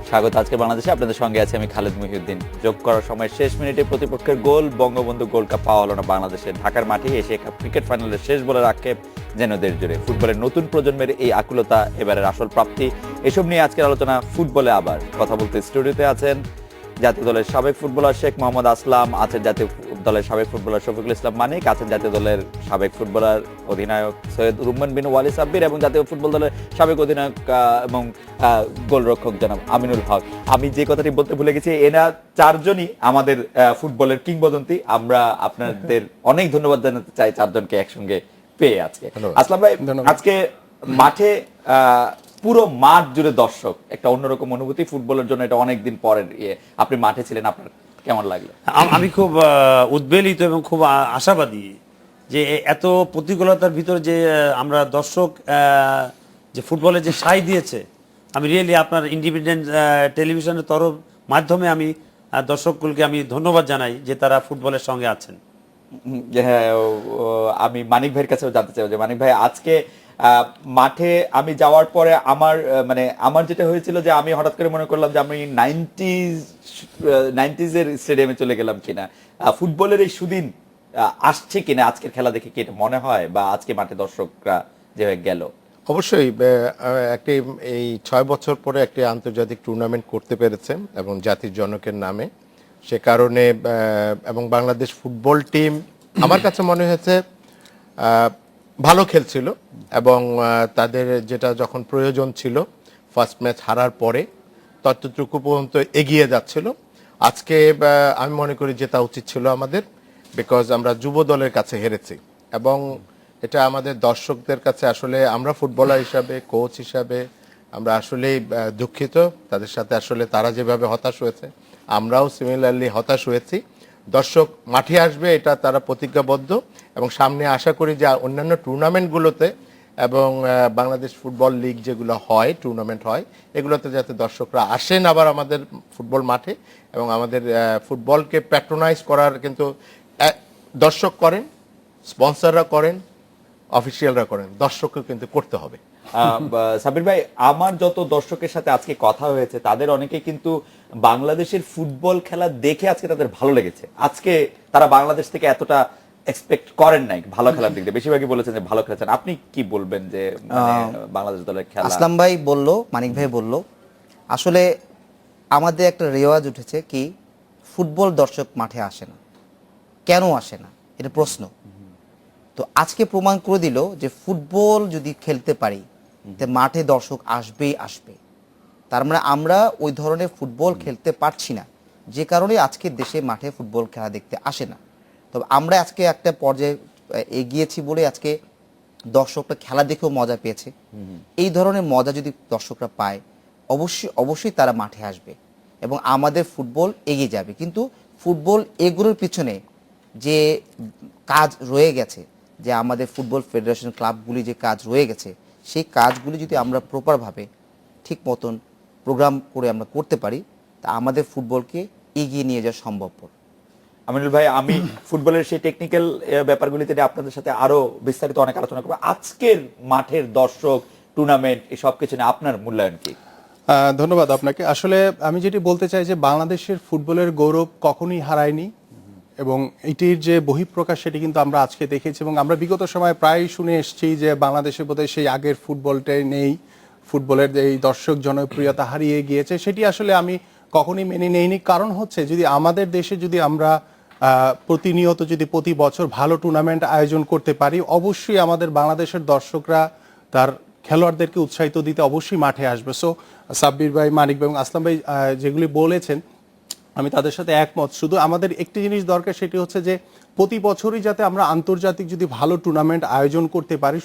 স্বাগত আজকে বাংলাদেশে। আপনাদের সঙ্গে আছি আমি খালেদ মহিউদ্দিন। যোগ করার সময় শেষ মিনিটে প্রতিপক্ষের গোল, বঙ্গবন্ধু গোল্ড কাপ পাওয়া হলো না বাংলাদেশের। ঢাকার মাঠে এশিয়া কাপ ক্রিকেট ফাইনালের শেষ বলের আক্ষেপ যেন দেশ জুড়ে। ফুটবলের নতুন প্রজন্মের এই আকুলতা এবারের আসল প্রাপ্তি, এসব নিয়ে আজকের আলোচনা ফুটবলে। আবার কথা বলতে স্টুডিওতে আছেন জাতীয় দলের সাবেক ফুটবলার শেখ মোহাম্মদ আসলাম, আছেন জাতীয় দলের সাবেক ফুটবলার শফিকুল ইসলাম মানিক, আছেন জাতীয় দলের সাবেক ফুটবলার অধিনায়ক সৈয়দ রুম্মান বিন ওয়ালি সাব্বির, এবং জাতীয় ফুটবল দলের সাবেক অধিনায়ক এবং গোলরক্ষক জনাব আমিনুল হক। আমি যে কথাটি বলতে ভুলে গেছি, এরা চারজনই আমাদের ফুটবলের কিংবদন্তি। আমরা আপনাদের অনেক ধন্যবাদ জানাতে চাই চারজনকে একসঙ্গে পেয়ে আজকে। আসলাম ভাই, আজকে মাঠে পুরো মাঠ জুড়ে দর্শক, একটা অন্যরকম অনুভূতি ফুটবলের জন্য। এটা অনেকদিন পরের আপনি মাঠে ছিলেন, আপনার কেমন লাগলো? আমি খুব উদ্বেলিত এবং খুব আশাবাদী যে এত প্রতিকূলতার ভিতরে যে আমরা দর্শক যে ফুটবলে যে সাই দিয়েছে, আমি রিয়েলি আপনার ইন্ডিপেন্ডেন্ট টেলিভিশনের মাধ্যমে আমি দর্শকগুলোকে আমি ধন্যবাদ জানাই যে তারা ফুটবলের সঙ্গে আছেন। হ্যাঁ, আমি মানিক ভাইয়ের কাছেও জানতে চাই যে মানিক ভাই, আজকে মাঠে আমি যাওয়ার পরে আমার যেটা হয়েছিল যে আমি হঠাৎ করে মনে করলাম যে আমি 90s এর স্টেডিয়ামে চলে গেলাম কিনা। ফুটবলের এই সুদিন আসছে কিনা আজকের খেলা দেখে কি এটা মনে হয়, বা আজকে মাঠে দর্শকরা যেভাবে গেল? অবশ্যই একটি এই 6 বছর পরে একটি আন্তর্জাতিক টুর্নামেন্ট করতে পেরেছে এবং জাতির জনকের নামে। সে কারণে এবং বাংলাদেশ ফুটবল টিম আমার কাছে মনে হয়েছে ভালো খেলছিল এবং তাদের যেটা যখন প্রয়োজন ছিল ফার্স্ট ম্যাচ হারার পরে ততটুকু পর্যন্ত এগিয়ে যাচ্ছিল। আজকে আমি মনে করি জেতা উচিত ছিল আমাদের, বিকজ আমরা যুব দলের কাছে হেরেছি এবং এটা আমাদের দর্শকদের কাছে আসলে আমরা ফুটবলার হিসাবে, কোচ হিসাবে আমরা আসলেই দুঃখিত। তাদের সাথে আসলে তারা যেভাবে হতাশ হয়েছে আমরাও সিমিলারলি হতাশ হয়েছি। দর্শক মাঠে আসবে এটা তারা প্রতিজ্ঞাবদ্ধ এবং সামনে আশা করি যে অন্যান্য টুর্নামেন্টগুলোতে এবং বাংলাদেশ ফুটবল লিগ যেগুলো হয়, টুর্নামেন্ট হয়, এগুলোতে যাতে দর্শকরা আসেন আবার আমাদের ফুটবল মাঠে এবং আমাদের ফুটবলকে প্যাট্রোনাইজ করার কিন্তু দর্শক করেন, স্পন্সররা করেন, অফিসিয়ালরা করেন, দর্শককে কিন্তু করতে হবে। সাবির ভাই, আমার যত দর্শকের সাথে আজকে কথা হয়েছে তাদের অনেকে কিন্তু বাংলাদেশের ফুটবল খেলা দেখে আজকে তাদের ভালো লেগেছে। আজকে তারা বাংলাদেশ থেকে এতটা এক্সপেক্ট করেন নাই ভালো খেলার দিক দিয়ে, বেশিরভাগই বলেছেন যে ভালো খেলেছেন। আপনি কি বলবেন যে বাংলাদেশ দলের খেলা? আসলাম ভাই বলল, মানিক ভাই বলল, আসলে আমাদের একটা রেওয়াজ উঠেছে কি ফুটবল দর্শক মাঠে আসে না, কেন আসে না এটা প্রশ্ন। তো আজকে প্রমাণ করে দিল যে ফুটবল যদি খেলতে পারি তে মাঠে দর্শক আসবেই আসবে। তার মানে আমরা ওই ধরনের ফুটবল খেলতে পারছি না, যে কারণে আজকে দেশে মাঠে ফুটবল খেলা দেখতে আসে না। তবে আমরা আজকে একটা পর্যায়ে এগিয়েছি বলে আজকে দর্শকরা খেলা দেখেও মজা পেয়েছে। এই ধরনের মজা যদি দর্শকরা পায় অবশ্যই তারা মাঠে আসবে এবং আমাদের ফুটবল এগিয়ে যাবে। কিন্তু ফুটবল এগুলোর পিছনে যে কাজ রয়ে গেছে, যে আমাদের ফুটবল ফেডারেশন ক্লাবগুলি যে কাজ রয়ে গেছে, সেই কাজগুলি যদি আমরা প্রপারভাবে ঠিক মতন প্রোগ্রাম করে আমরা করতে পারি তা আমাদের ফুটবলকে এগিয়ে নিয়ে যাওয়া সম্ভবপর। আমিনুল ভাই, আমি ফুটবলের সেই টেকনিক্যাল ব্যাপারগুলিতে আপনাদের সাথে আরো বিস্তারিত অনেক আলোচনা করবো। আজকের মাঠের দর্শক, টুর্নামেন্ট, এই সব কিছু নিয়ে আপনার মূল্যায়ন কি? ধন্যবাদ আপনাকে। আসলে আমি যেটি বলতে চাই যে বাংলাদেশের ফুটবলের গৌরব কখনোই হারায়নি এবং এটির যে বহিঃপ্রকাশ সেটি কিন্তু আমরা আজকে দেখেছি এবং আমরা বিগত সময় প্রায় শুনে এসেছি যে বাংলাদেশে বোধহয় সেই আগের ফুটবলটাই নেই, ফুটবলের এই দর্শক জনপ্রিয়তা হারিয়ে গিয়েছে। সেটি আসলে আমি কখনোই মেনে নেইনি। কারণ হচ্ছে যদি আমাদের দেশে যদি আমরা প্রতিনিয়ত যদি প্রতি বছর ভালো টুর্নামেন্ট আয়োজন করতে পারি, অবশ্যই আমাদের বাংলাদেশের দর্শকরা তার খেলোয়াড়দেরকে উৎসাহিত দিতে অবশ্যই মাঠে আসবে। সো সাব্বির ভাই, মানিক ভাই এবং আসলাম ভাই যেগুলি বলেছেন আমি তাদের সাথে একমত। শুধু আমাদের একটি জিনিস দরকার, সেটি হচ্ছে যে প্রতি বছরই যাতে আমরা আন্তর্জাতিক যদি ভালো টুর্নামেন্ট আয়োজন করতে পারি,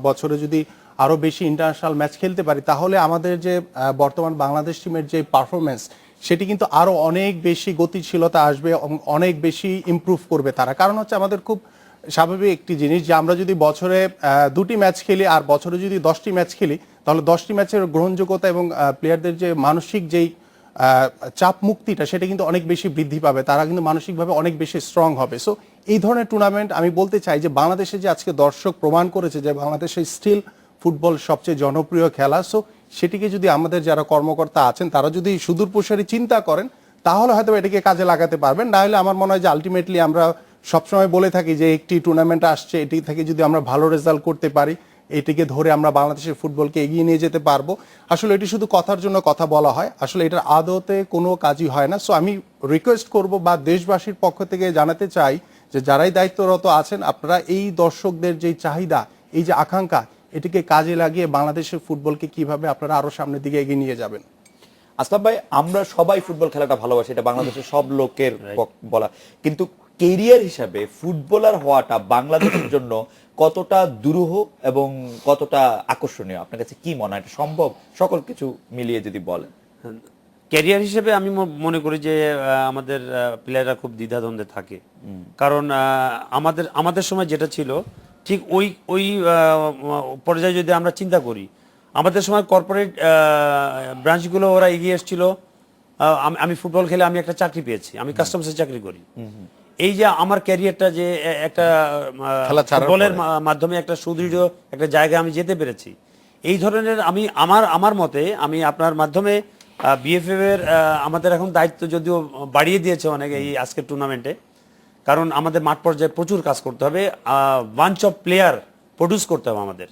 বছরে যদি আরও বেশি ইন্টারন্যাশনাল ম্যাচ খেলতে পারি, তাহলে আমাদের যে বর্তমান বাংলাদেশ টিমের যে পারফরমেন্স সেটি কিন্তু আরও অনেক বেশি গতিশীলতা আসবে, অনেক বেশি ইমপ্রুভ করবে তারা। কারণ হচ্ছে আমাদের খুব স্বাভাবিক একটি জিনিস যে আমরা যদি বছরে 2টি ম্যাচ খেলি আর বছরে যদি 10টি ম্যাচ খেলি, তাহলে 10টি ম্যাচের গ্রহণযোগ্যতা এবং প্লেয়ারদের যে মানসিক যেই চাপ মুক্তিটা সেটা কিন্তু অনেক বেশি বৃদ্ধি পাবে, তারা কিন্তু মানসিকভাবে অনেক বেশি স্ট্রং হবে। সো এই ধরনের টুর্নামেন্ট আমি বলতে চাই যে বাংলাদেশে যে আজকে দর্শক প্রমাণ করেছে যে বাংলাদেশে স্টিল ফুটবল সবচেয়ে জনপ্রিয় খেলা। সো সেটিকে যদি আমাদের যারা কর্মকর্তা আছেন তারা যদি সুদূর প্রসারী চিন্তা করেন, তাহলে হয়তো এটাকে কাজে লাগাতে পারবেন। না হলে আমার মনে হয় যে আলটিমেটলি আমরা সবসময় বলে থাকি যে একটি টুর্নামেন্ট আসছে, এটি থেকে যদি আমরা ভালো রেজাল্ট করতে পারি, এটিকে ধরে আমরা বাংলাদেশের ফুটবলকে এগিয়ে নিয়ে যেতে পারবো। আসলে এটি শুধু কথার জন্য কথা বলা হয়, আসলে এটার আদতে কোনো কাজই হয় না। সো আমি রিকোয়েস্ট করব বা দেশবাসীর পক্ষ থেকে জানাতে চাই যে যারাই দায়িত্বরত আছেন, আপনারা এই দর্শকদের যে চাহিদা, এই যে আকাঙ্ক্ষা, এটিকে কাজে লাগিয়ে বাংলাদেশের ফুটবলকে কিভাবে আপনারা আরো সামনের দিকে এগিয়ে নিয়ে যাবেন। আসলাম ভাই, আমরা সবাই ফুটবল খেলাটা ভালোবাসি, এটা বাংলাদেশের সব লোকের বলা, কিন্তু কেরিয়ার হিসাবে ফুটবলার হওয়াটা বাংলাদেশের জন্য কতটা দুরূহ এবং কতটা আকর্ষণীয়, আপনার কাছে কি মনে হয়, এটা সম্ভব? সকল কিছু মিলিয়ে যদি বলেন। ক্যারিয়ার হিসেবে আমি মনে করি যে আমাদের প্লেয়াররা খুব দ্বিধাদ্বন্দ্বে থাকে, কারণ আমাদের সময় যেটা ছিল ঠিক ওই পর্যায়ে যদি আমরা চিন্তা করি, আমাদের সময় কর্পোরেট ব্রাঞ্চগুলো ওরা এগিয়ে এসেছিল। আমি ফুটবল খেলে আমি একটা চাকরি পেয়েছি, আমি কাস্টমসে চাকরি করি। এই যে আমার ক্যারিয়ারটা যে একটা ফুটবলের মাধ্যমে একটা সুদৃঢ় একটা জায়গায় আমি যেতে পেরেছি, এই ধরনের আমি আমার মতে আমি আপনার মাধ্যমে বিএফএফ এর আমাদের এখন দায়িত্ব যদিও বাড়িয়ে দিয়েছে অনেক এই আজকের টুর্নামেন্টে, কারণ আমাদের মাঠ পর্যায়ে প্রচুর কাজ করতে হবে, বাঞ্চ অফ প্লেয়ার প্রডিউস করতে হবে আমাদের।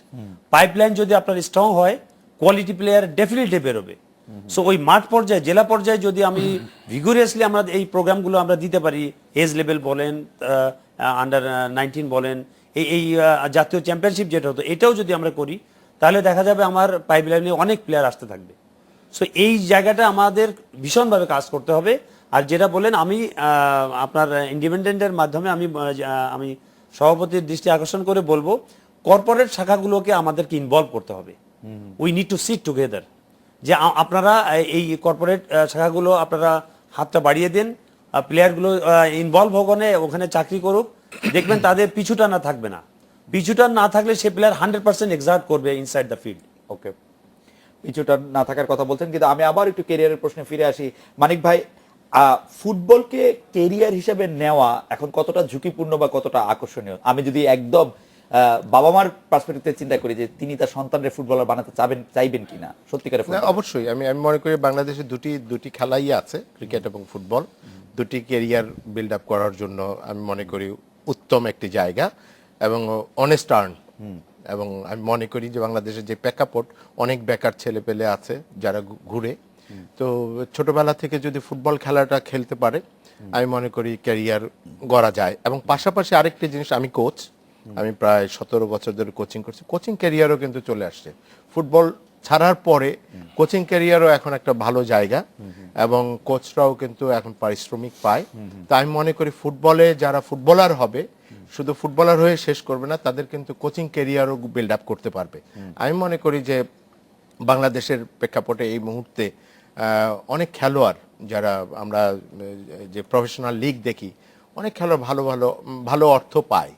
পাইপলাইন যদি আপনার স্ট্রং হয়, কোয়ালিটি প্লেয়ার ডেফিনেটলি বেরোবে। সো ওই মাঠ পর্যায়ে, জেলা পর্যায়ে যদি আমি ভিগোরিয়াসলি আমরা এই প্রোগ্রামগুলো আমরা দিতে পারি, এজ লেভেল বলেন, আন্ডার 19 বলেন, এই জাতীয় চ্যাম্পিয়নশিপ যেটা হতো, এটাও যদি আমরা করি, তাহলে দেখা যাবে আমার পাইপলাইনে অনেক প্লেয়ার আসতে থাকবে। সো এই জায়গাটা আমাদের ভীষণভাবে কাজ করতে হবে। আর যেটা বলেন, আমি আপনার ইন্ডিপেন্ডেন্টের মাধ্যমে আমি সভাপতির দৃষ্টি আকর্ষণ করে বলবো, কর্পোরেট শাখাগুলোকে আমাদেরকে ইনভলভ করতে হবে। We need to sit together, যে আপনারা এই কর্পোরেট শাখাগুলো আপনারা হাতটা বাড়িয়ে দেন, প্লেয়ারগুলো ইনভলভ ওখানে চাকরি করুক, দেখবেন তাদের পিছুটানা থাকবে না। পিছুটান না থাকলে সে প্লেয়ার 100% এক্সার্ট করবে ইনসাইড দ্য ফিল্ড। ওকে, পিছুটা না থাকার কথা বলছেন, কিন্তু আমি আবার একটু কেরিয়ারের প্রশ্নে ফিরে আসি। মানিক ভাই, ফুটবলকে কেরিয়ার হিসেবে নেওয়া এখন কতটা ঝুঁকিপূর্ণ বা কতটা আকর্ষণীয়? আমি যদি একদম বাবা মার পার্সপেক্টিভ চিন্তা করি যে তিনি তার সন্তানের ফুটবলার বানাতে চাইবেন কিনা সত্যিকারের ফুটবলার? অবশ্যই আমি মনে করি বাংলাদেশে দুটি খেলাই আছে, ক্রিকেট এবং ফুটবল। দুটি ক্যারিয়ার বিল্ড আপ করার জন্য আমি মনে করি উত্তম একটি জায়গা এবং অনেস্ট আর্ন। এবং আমি মনে করি যে বাংলাদেশের যে প্রেক্ষাপট, অনেক বেকার ছেলে পেলে আছে যারা ঘুরে, তো ছোটবেলা থেকে যদি ফুটবল খেলাটা খেলতে পারে, আমি মনে করি ক্যারিয়ার গড়া যায়। এবং পাশাপাশি আরেকটি জিনিস, আমি কোচ, আমি প্রায় 17 বছর ধরে কোচিং করছি, কোচিং ক্যারিয়ারও কিন্তু চলে আসছে। ফুটবল ছাড়ার পরে কোচিং ক্যারিয়ারও এখন একটা ভালো জায়গা এবং কোচরাও কিন্তু এখন পারিশ্রমিক পায়। তো আমি মনে করি ফুটবলে যারা ফুটবলার হবে, শুধু ফুটবলার হয়ে শেষ করবে না, তাদের কিন্তু কোচিং ক্যারিয়ারও বিল্ড আপ করতে পারবে। আমি মনে করি যে বাংলাদেশের প্রেক্ষাপটে এই মুহূর্তে অনেক খেলোয়াড়, যারা আমরা যে প্রফেশনাল লিগ দেখি, অনেক খেলোয়াড় ভালো অর্থ পায়।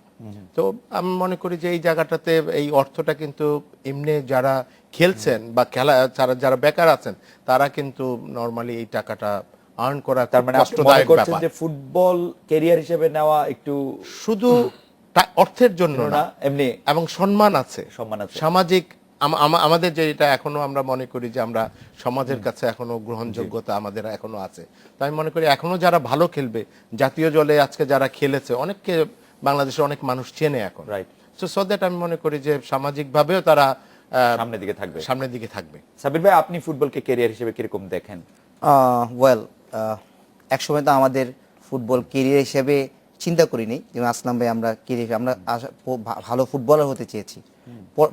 তো আমি মনে করি যে এই জায়গাটাতে এই অর্থটা কিন্তু এমনি যারা খেলছেন বা যারা বেকার আছেন, তারা কিন্তু নরমালি এই টাকাটা আর্ন করা, তার মানে আপনি মনে করছেন যে ফুটবল ক্যারিয়ার হিসেবে নেওয়া একটু শুধু অর্থের জন্য না, এমনি এবং সম্মান আছে, সামাজিক আমাদের যে এটা এখনো আমরা মনে করি যে আমরা সমাজের কাছে এখনো গ্রহণযোগ্যতা আমাদের এখনো আছে। তো আমি মনে করি এখনো যারা ভালো খেলবে, জাতীয় দলে আজকে যারা খেলেছে, অনেককে বাংলাদেশের অনেক মানুষ চেনে এখন, রাইট? সো দ্যাট আমি মনে করি যে সামাজিকভাবেও তারা সামনের দিকে থাকবে। সাবির ভাই, আপনি ফুটবলকে ক্যারিয়ার হিসেবে কিরকম দেখেন? ওয়েল, একসময় তো আমাদের ফুটবল কেরিয়ার হিসেবে চিন্তা করিনি, যেমন আসলাম ভাই, আমরা ভালো ফুটবলার হতে চেয়েছি।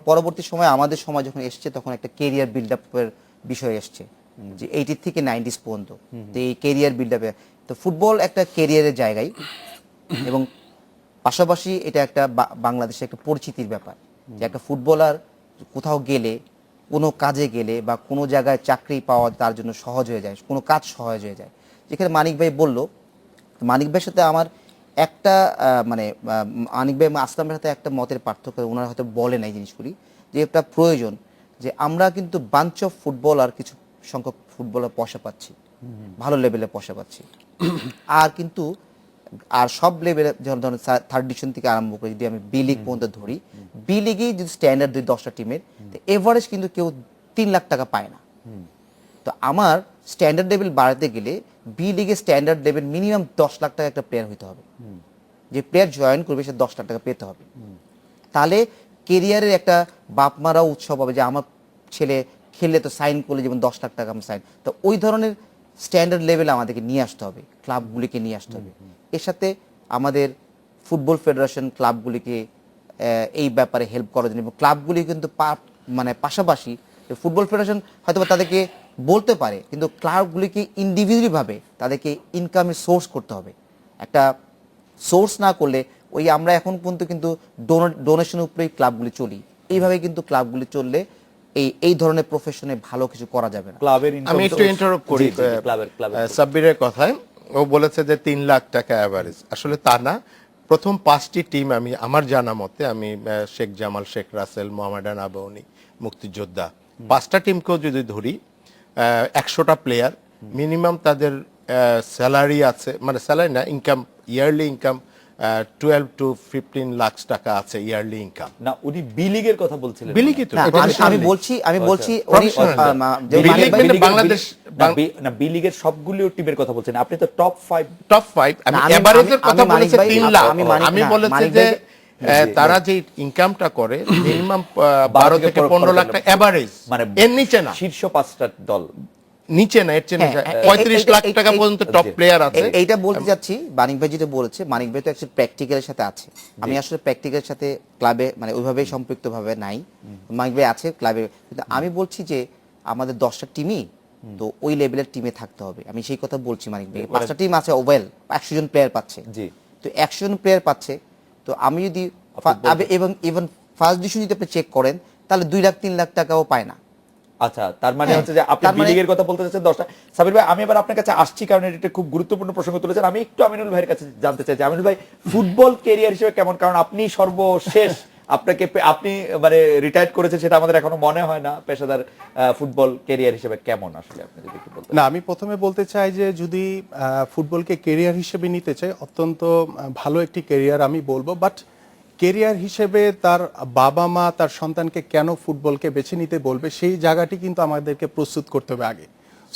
পরবর্তী সময় আমাদের সময় যখন এসছে, তখন একটা কেরিয়ার বিল্ড আপের বিষয় এসছে, যে 80 থেকে 90s পর্যন্ত। তো এই কেরিয়ার বিল্ড আপে তো ফুটবল একটা কেরিয়ারের জায়গায়, এবং পাশাপাশি এটা একটা বাংলাদেশের একটা পরিচিতির ব্যাপার, যে একটা ফুটবলার কোথাও গেলে, কোনো কাজে গেলে বা কোনো জায়গায় চাকরি পাওয়া তার জন্য সহজ হয়ে যায়, কোনো কাজ সহজ হয়ে যায়। যেখানে মানিক ভাই বলল, মানিক ভাইয়ের সাথে আমার একটা মানিক ভাই আসলামের সাথে একটা মতের পার্থক্য, ওনারা হয়তো বলেন এই জিনিসগুলি, যে একটা প্রয়োজন যে আমরা কিন্তু বাঞ্চ অফ ফুটবলার, কিছু সংখ্যক ফুটবলার পয়সা পাচ্ছি, ভালো লেভেলে পয়সা পাচ্ছি, আর সব লেভেলে, যেমন ধরেন 3rd ডিভিশন থেকে আরম্ভ করে যদি আমি বি লিগ পর্যন্ত ধরি, বি লিগেই যদি স্ট্যান্ডার্ড 10টা টিমের, এভারেজ কিন্তু কেউ 3 লাখ টাকা পায় না। তো আমার স্ট্যান্ডার্ড লেভেল বাড়াতে গেলে বি লিগের স্ট্যান্ডার্ড লেভেল মিনিমাম 10 লাখ টাকা একটা প্লেয়ার হইতে হবে। যে প্লেয়ার জয়েন করবে সে 10 লাখ টাকা পেতে হবে। তাহলে কেরিয়ারের একটা বাপ মারাও উৎসব হবে যে আমার ছেলে খেললে তো সাইন করলে যেমন 10 লাখ টাকা আমি সাইন, তো ওই ধরনের স্ট্যান্ডার্ড লেভেল আমাদেরকে নিয়ে আসতে হবে, ক্লাবগুলিকে নিয়ে আসতে হবে। এর সাথে আমাদের ফুটবল ফেডারেশন ক্লাবগুলিকে এই ব্যাপারে হেল্প করার জন্য, এবং ক্লাবগুলি কিন্তু মানে পাশাপাশি ফুটবল ফেডারেশন হয়তো তাদেরকে বলতে পারে, কিন্তু ক্লাবগুলিকে ইন্ডিভিজুয়ালি ভাবে তাদেরকে ইনকামের সোর্স করতে হবে। একটা সোর্স না করলে ওই আমরা এখন পর্যন্ত কিন্তু ডোনেশনের উপরেই ক্লাবগুলি চলি, এইভাবে কিন্তু ক্লাবগুলি চললে এই ধরনের প্রফেশনে ভালো কিছু করা যাবে না। ক্লাবের আমি একটু ইন্টারাপ্ট করি সাব্বিরের কথায়। ও বলেছে যে 3 লাখ টাকা অ্যাভারেজ, আসলে তা না। প্রথম 5টি টিম আমি আমার জানা মতে, আমি শেখ জামাল, শেখ রাসেল, মোহামেডান আবাহনী, মুক্তিযোদ্ধা, 5টা টিমকেও যদি ধরি, 100টা প্লেয়ার মিনিমাম তাদের স্যালারি আছে, মানে স্যালারি না, income, yearly income 12 to 15 lakh টাকা আছে ইয়ারলি ইনকাম। না, উনি বি লিগের কথা বলছিলেন। বি লিগই তো, না, এটা আমি বলছি বি লিগ মানে বাংলাদেশ না, বি লিগের সবগুলো টিমের কথা বলছেন আপনি, তো টপ 5 আমি না, আমি- এভারেজের কথা আমি বলেছি। মানিক 3 ভাই, লাখ আমি আমি বলেছি মানিক যে ভাই তারা যে ইনকামটা করে মিনিমাম 12 থেকে 15 লাখ টাকা এভারেজ, মানে এর নিচে না, শীর্ষ 5টা দল নিচে না, এর চেয়ে নিচে। 35 লাখ টাকা পর্যন্ত টপ প্লেয়ার আছে। এইটা বলতে যাচ্ছি, মানিক ভাই যেটা বলেছে, মানিক ভাই তো অ্যাকচুয়ালি প্র্যাকটিক্যালের সাথে আছে। আমি আসলে প্র্যাকটিক্যালের সাথে ক্লাবে মানে ওইভাবেই সম্পৃক্ত ভাবে নাই। মানিক ভাই আছে ক্লাবে, কিন্তু আমি বলছি যে আমাদের 10টা টিমই তো ওই লেভেলের টিমে থাকতে হবে। আমি সেই কথা বলছি মানিক ভাই। 5টা টিম আছে, ওয়েল 100 জন প্লেয়ার পাচ্ছে, জি। তো 100 জন প্লেয়ার পাচ্ছে, তো আমি যদি এবং ইভেন ফার্স্ট ডিভিশন যদি আপনি চেক করেন তাহলে 2 লাখ 3 লাখ টাকাও পায় না। আচ্ছা, তার মানে হ্যাঁ, হচ্ছে যে আপনি তার বি মানে- লিগের কথা বলতে চাচ্ছেন 10টা। সাবির ভাই, আমি এবার আপনার কাছে আসছি কারণ এটা খুব গুরুত্বপূর্ণ প্রসঙ্গ তুলেছেন। আমি একটু আমিনুল ভাইয়ের কাছে জানতে চাই যে আমিনুল ভাই ফুটবল ক্যারিয়ার হিসেবে কেমন, কারণ আপনি সর্বশেষ আপনি মানে রিটায়ার করেছেন, সেটা আমাদের এখনো মনে হয় না। পেশাদার ফুটবল ক্যারিয়ার হিসেবে কেমন আসলে আপনি যদি একটু বলতেন। না, আমি প্রথমে বলতে চাই যে যদি ফুটবলকে কেরিয়ার হিসেবে নিতে চাই, অত্যন্ত ভালো একটি কেরিয়ার আমি বলবো। বাট কেরিয়ার হিসেবে তার বাবা মা তার সন্তানকে কেন ফুটবলকে বেছে নিতে বলবে, সেই জায়গাটি কিন্তু আমাদেরকে প্রস্তুত করতে হবে আগে।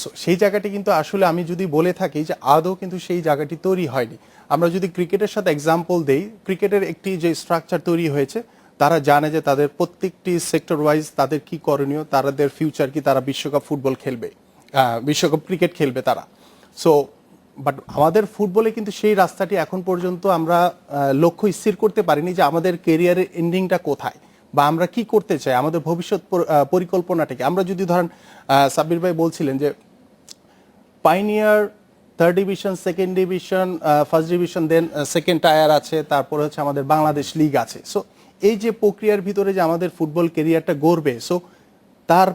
সো সেই জায়গাটি কিন্তু আসলে আমি যদি বলে থাকি যে আদৌ কিন্তু সেই জায়গাটি তৈরি হয়নি। আমরা যদি ক্রিকেটের সাথে এক্সাম্পল দেই, ক্রিকেটের একটি যে স্ট্রাকচার তৈরি হয়েছে, তারা জানে যে তাদের প্রত্যেকটি সেক্টর ওয়াইজ তাদের কি করণীয়, তাদের ফিউচার কি, তারা বিশ্বকাপ ফুটবল খেলবে, বিশ্বকাপ ক্রিকেট খেলবে তারা। সো বাট আমাদের ফুটবলে কিন্তু সেই রাস্তাটি এখন পর্যন্ত আমরা লক্ষ্য স্থির করতে পারিনি যে আমাদের কেরিয়ারের এন্ডিংটা কোথায় বা আমরা কি করতে চাই, আমাদের ভবিষ্যৎ পরিকল্পনাটাকে। আমরা যদি ধরেন সাব্বির ভাই বলছিলেন যে pioneer, 3rd division, 2nd division, 1st division, then 2nd tier আছে, তারপরে হচ্ছে আমাদের বাংলাদেশ লিগ আছে। সো এই যে প্রক্রিয়ার ভিতরে যে আমাদের ফুটবল কেরিয়ারটা গড়বে, সো তার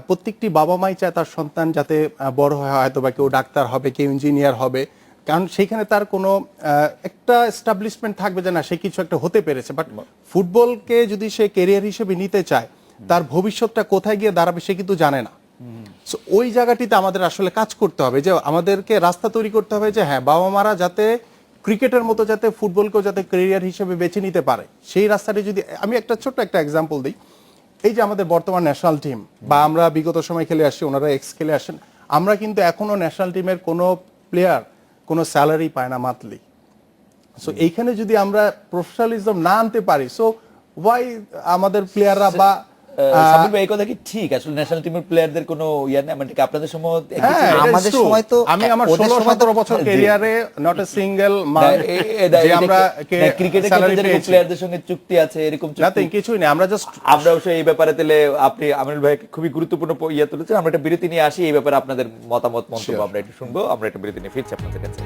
প্রত্যেকটি বাবা মাই চায় তার সন্তান যাতে বড় হয়, হয়তো বা কেউ ডাক্তার হবে, কেউ ইঞ্জিনিয়ার হবে, কারণ সেইখানে তার কোনো একটা এস্টাবলিশমেন্ট থাকবে যে না সে কিছু একটা হতে পেরেছে। বাট ফুটবলকে যদি সে কেরিয়ার হিসেবে নিতে চায়, তার ভবিষ্যৎটা কোথায় গিয়ে দাঁড়াবে সে কিন্তু জানে না। সো ওই জায়গাটিতে আমাদের আসলে কাজ করতে হবে, যে আমাদেরকে রাস্তা তৈরি করতে হবে যে হ্যাঁ, বাবা মারা যাতে ক্রিকেটের মতো যাতে ফুটবলকেও যাতে ক্যারিয়ার হিসেবে বেছে নিতে পারে, সেই রাস্তাটি যদি আমি একটা ছোট্ট একটা এক্সাম্পল দিই। এই যে আমাদের বর্তমান ন্যাশনাল টিম বা আমরা বিগত সময় খেলে আসছি, ওনারা এক্স খেলে আসেন, আমরা কিন্তু এখনো ন্যাশনাল টিমের কোনো প্লেয়ার কোনো স্যালারি পায় না মান্থলি। সো এইখানে যদি আমরা প্রফেশনালিজম না আনতে পারি, সো ওয়াই আমাদের প্লেয়াররা বা সাবির ভাই, এই কথা কি ঠিক? আসলে ন্যাশনাল টিমের প্লেয়ারদের কোনো ইয়া নেই, মানে কি আপনাদের সময় হ্যাঁ, it is আমাদের true. সময় তো আমি আমার ওদের সময় 16-17 বছর ক্যারিয়ারে নট এ সিঙ্গেল আমরা ক্রিকেটের ক্ষেত্রে যেরকম প্লেয়ারদের সঙ্গে চুক্তি আছে এরকম নাথিং, কিছুই নেই। আমরা জাস্ট আমরা অবশ্যই এই ব্যাপারে তাহলে আপনি আমিনুল ভাই খুবই গুরুত্বপূর্ণ ইয়ে তুলেছেন। আমরা একটা বিরতি নিয়ে আসি, এই ব্যাপারে আপনাদের মতামত মন্তব্য আমরা একটু শুনবো। আমরা একটা বিরতি নিয়ে ফিরছি আপনাদের কাছে।